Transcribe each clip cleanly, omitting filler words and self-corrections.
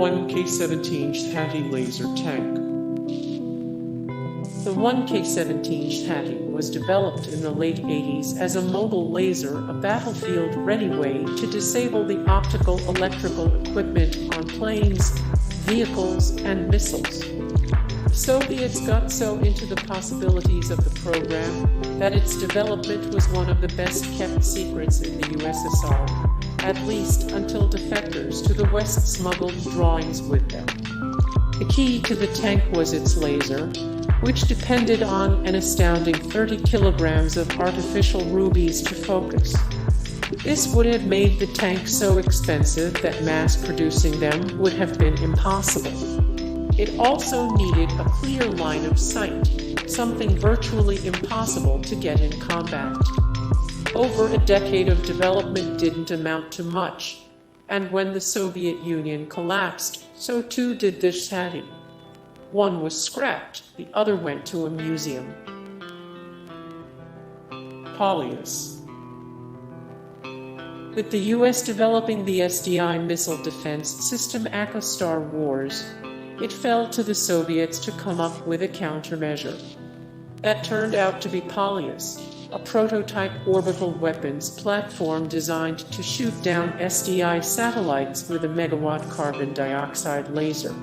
1K-17 Szhatie laser tank. The 1K-17 Szhatie was developed in the late 80s as a mobile laser, a battlefield-ready way to disable the optical electrical equipment on planes, vehicles, and missiles. The Soviets got so into the possibilities of the program that its development was one of the best-kept secrets in the USSR, at least until defectors to the West smuggled drawings with them. The key to the tank was its laser, which depended on an astounding 30 kilograms of artificial rubies to focus. This would have made the tank so expensive that mass-producing them would have been impossible. It also needed a clear line of sight, something virtually impossible to get in combat. Over a decade of development didn't amount to much, and when the Soviet Union collapsed, so too did the Szhatie. One was scrapped, the other went to a museum. Polyus. With the US developing the SDI missile defense system Star Wars, it fell to the Soviets to come up with a countermeasure. That turned out to be Polyus, a prototype orbital weapons platform designed to shoot down SDI satellites with a megawatt carbon dioxide laser.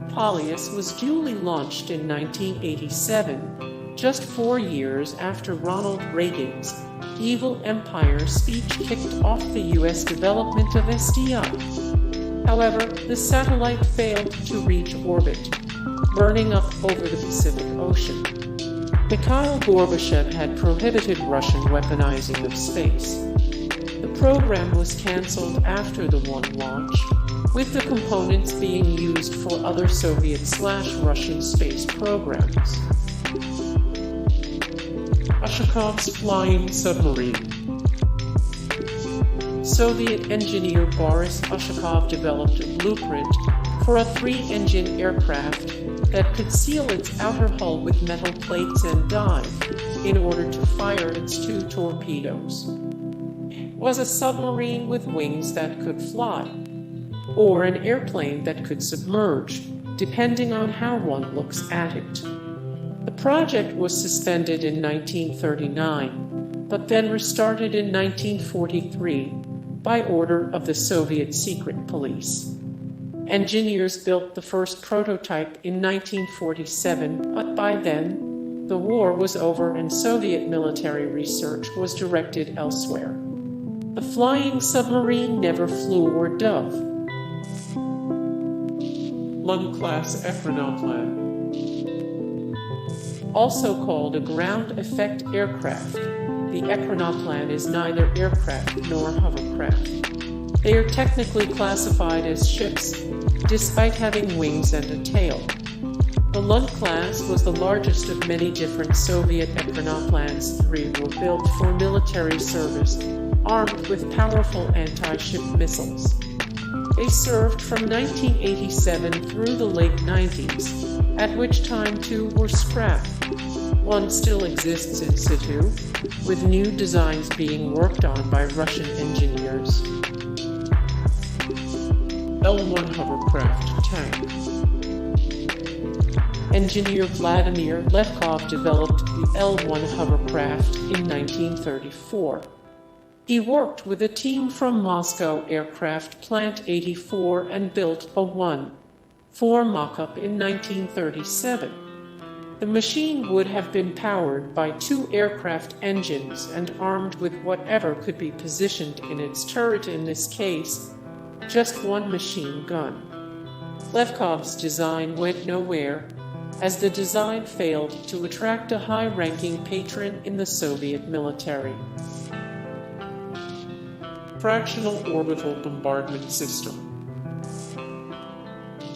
Polyus was duly launched in 1987, just 4 years after Ronald Reagan's Evil Empire speech kicked off the US development of SDI. However, the satellite failed to reach orbit, burning up over the Pacific Ocean. Mikhail Gorbachev had prohibited Russian weaponizing of space. The program was cancelled after the one launch, with the components being used for other Soviet/Russian space programs. Ushakov's flying submarine. Soviet engineer Boris Ushakov developed a blueprint for a 3-engine aircraft that could seal its outer hull with metal plates and dive in order to fire its 2 torpedoes. It was a submarine with wings that could fly, or an airplane that could submerge, depending on how one looks at it. The project was suspended in 1939, but then restarted in 1943 by order of the Soviet secret police. Engineers built the first prototype in 1947, but by then, the war was over and Soviet military research was directed elsewhere. The flying submarine never flew or dove. Lun-Class Ekranoplan. Also called a ground effect aircraft, the Ekranoplan is neither aircraft nor hovercraft. They are technically classified as ships, despite having wings and a tail. The Lun-Class was the largest of many different Soviet Ekranoplans. 3 were built for military service, armed with powerful anti-ship missiles. They served from 1987 through the late 90s, at which time 2 were scrapped. One still exists in situ, with new designs being worked on by Russian engineers. L1 Hovercraft Tank. Engineer Vladimir Levkov developed the L1 hovercraft in 1934. He worked with a team from Moscow Aircraft Plant 84 and built a 1-4 mock-up in 1937. The machine would have been powered by 2 aircraft engines and armed with whatever could be positioned in its turret, in this case, just 1 machine gun. Levkov's design went nowhere, as the design failed to attract a high-ranking patron in the Soviet military. Fractional Orbital Bombardment System.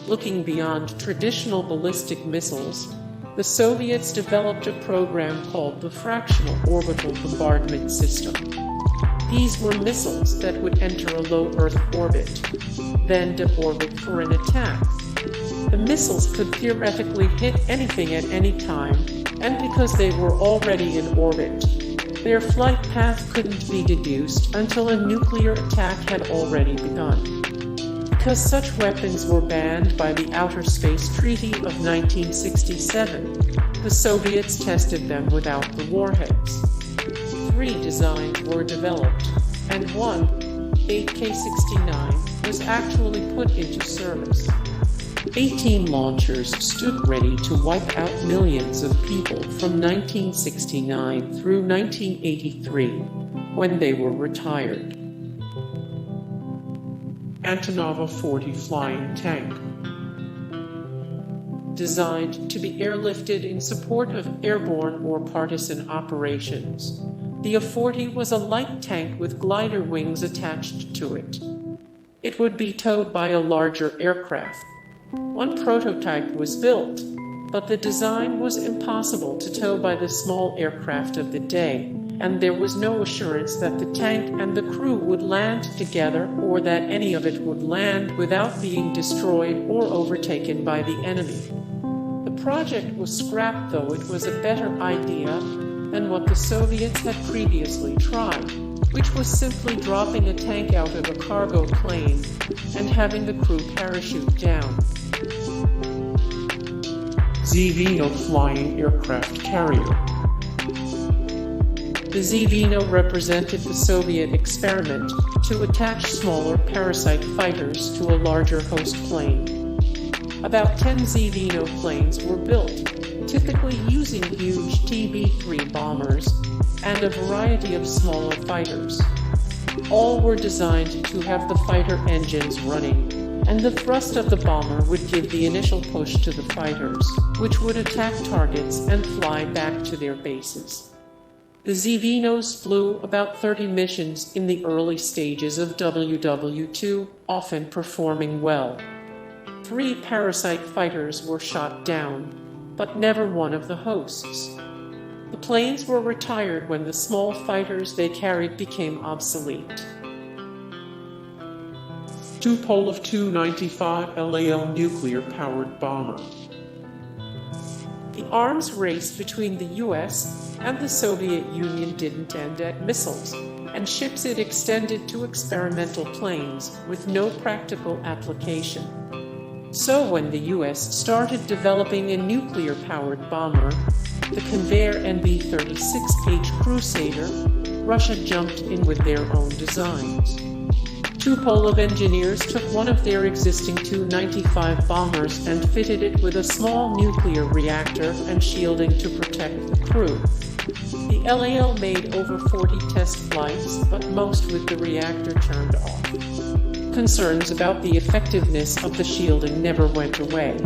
Looking beyond traditional ballistic missiles, the Soviets developed a program called the Fractional Orbital Bombardment System. These were missiles that would enter a low Earth orbit, then deorbit for an attack. The missiles could theoretically hit anything at any time, and because they were already in orbit, their flight path couldn't be deduced until a nuclear attack had already begun. Because such weapons were banned by the Outer Space Treaty of 1967, the Soviets tested them without the warheads. 3 designs were developed, and one, 8K-69, was actually put into service. 18 launchers stood ready to wipe out millions of people from 1969 through 1983, when they were retired. Antonov 40 flying tank. Designed to be airlifted in support of airborne or partisan operations, the A-40 was a light tank with glider wings attached to it. It would be towed by a larger aircraft. One prototype was built, but the design was impossible to tow by the small aircraft of the day, and there was no assurance that the tank and the crew would land together or that any of it would land without being destroyed or overtaken by the enemy. The project was scrapped, though it was a better idea than what the Soviets had previously tried, which was simply dropping a tank out of a cargo plane and having the crew parachute down. Zveno flying aircraft carrier. The Zveno represented the Soviet experiment to attach smaller parasite fighters to a larger host plane. About 10 Zveno planes were built, typically using huge TB-3 bombers and a variety of smaller fighters. All were designed to have the fighter engines running, and the thrust of the bomber would give the initial push to the fighters, which would attack targets and fly back to their bases. The Zvenos flew about 30 missions in the early stages of WWII, often performing well. 3 parasite fighters were shot down, but never one of the hosts. The planes were retired when the small fighters they carried became obsolete. Tupolev Tu-95 LAL nuclear-powered bomber. The arms race between the US and the Soviet Union didn't end at missiles, and ships it extended to experimental planes with no practical application. So when the US started developing a nuclear-powered bomber, the Convair NB-36H Crusader, Russia jumped in with their own designs. Tupolev engineers took one of their existing Tu-95 bombers and fitted it with a small nuclear reactor and shielding to protect the crew. The LAL made over 40 test flights, but most with the reactor turned off. Concerns about the effectiveness of the shielding never went away.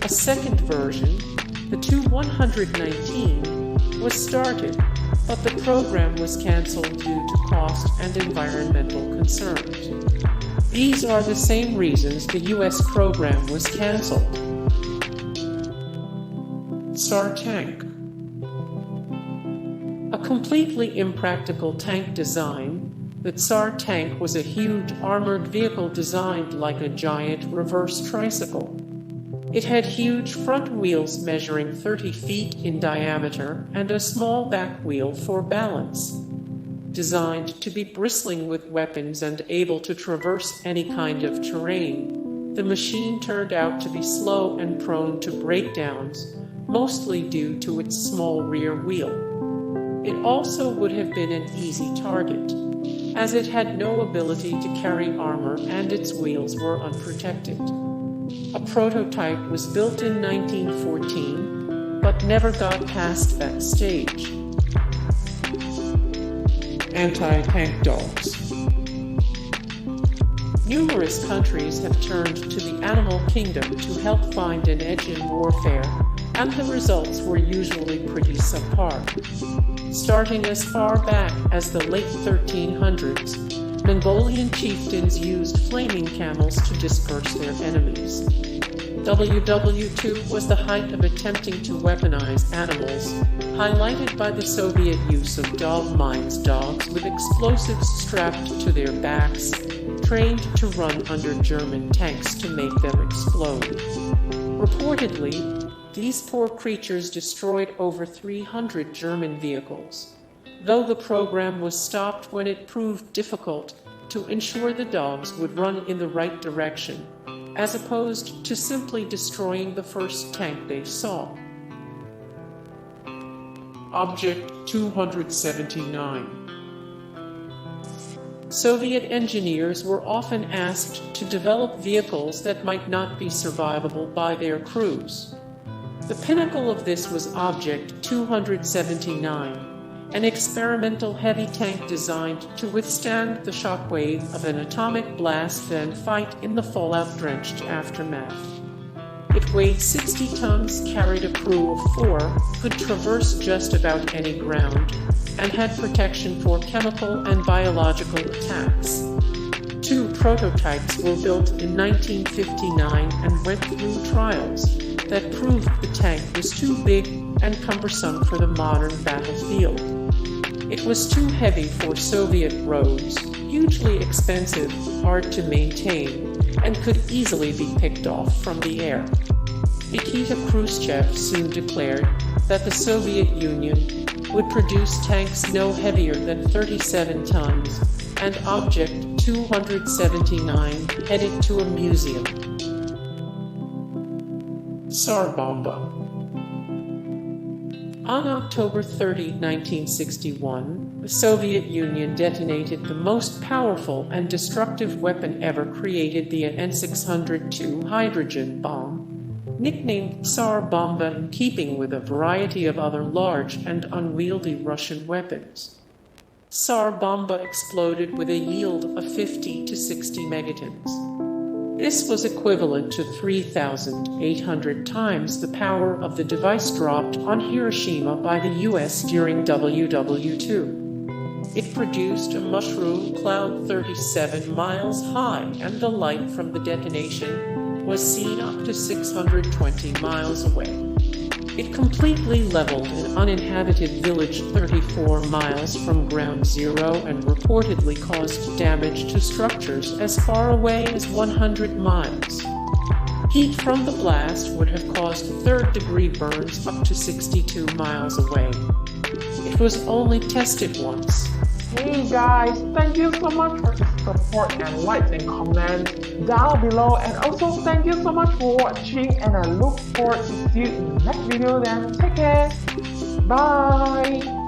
A second version, the Tu-119, was started, but the program was cancelled due to cost and environmental concerns. These are the same reasons the US program was cancelled. Tsar Tank. A completely impractical tank design, the Tsar Tank was a huge armored vehicle designed like a giant reverse tricycle. It had huge front wheels measuring 30 feet in diameter and a small back wheel for balance. Designed to be bristling with weapons and able to traverse any kind of terrain, the machine turned out to be slow and prone to breakdowns, mostly due to its small rear wheel. It also would have been an easy target, as it had no ability to carry armor and its wheels were unprotected. A prototype was built in 1914, but never got past that stage. Anti-tank dogs. Numerous countries have turned to the animal kingdom to help find an edge in warfare, and the results were usually pretty subpar. Starting as far back as the late 1300s, Mongolian chieftains used flaming camels to disperse their enemies. WWII was the height of attempting to weaponize animals, highlighted by the Soviet use of dog mines, dogs with explosives strapped to their backs, trained to run under German tanks to make them explode. Reportedly, these poor creatures destroyed over 300 German vehicles. Though the program was stopped when it proved difficult, to ensure the dogs would run in the right direction, as opposed to simply destroying the first tank they saw. Object 279. Soviet engineers were often asked to develop vehicles that might not be survivable by their crews. The pinnacle of this was Object 279, an experimental heavy tank designed to withstand the shockwave of an atomic blast and fight in the fallout-drenched aftermath. It weighed 60 tons, carried a crew of 4, could traverse just about any ground, and had protection for chemical and biological attacks. 2 prototypes were built in 1959 and went through trials that proved the tank was too big and cumbersome for the modern battlefield. It was too heavy for Soviet roads, hugely expensive, hard to maintain, and could easily be picked off from the air. Nikita Khrushchev soon declared that the Soviet Union would produce tanks no heavier than 37 tons, and Object 279 headed to a museum. Tsar Bomba. On October 30, 1961, the Soviet Union detonated the most powerful and destructive weapon ever created, the N-602 hydrogen bomb, nicknamed Tsar Bomba in keeping with a variety of other large and unwieldy Russian weapons. Tsar Bomba exploded with a yield of 50 to 60 megatons. This was equivalent to 3,800 times the power of the device dropped on Hiroshima by the US during WWII. It produced a mushroom cloud 37 miles high, and the light from the detonation was seen up to 620 miles away. It completely leveled an uninhabited village 34 miles from ground zero and reportedly caused damage to structures as far away as 100 miles. Heat from the blast would have caused third-degree burns up to 62 miles away. It was only tested once. Hey guys, thank you so much for the support and likes and comments down below, and also thank you so much for watching, and I look forward to see you in the next video. Then take care, bye.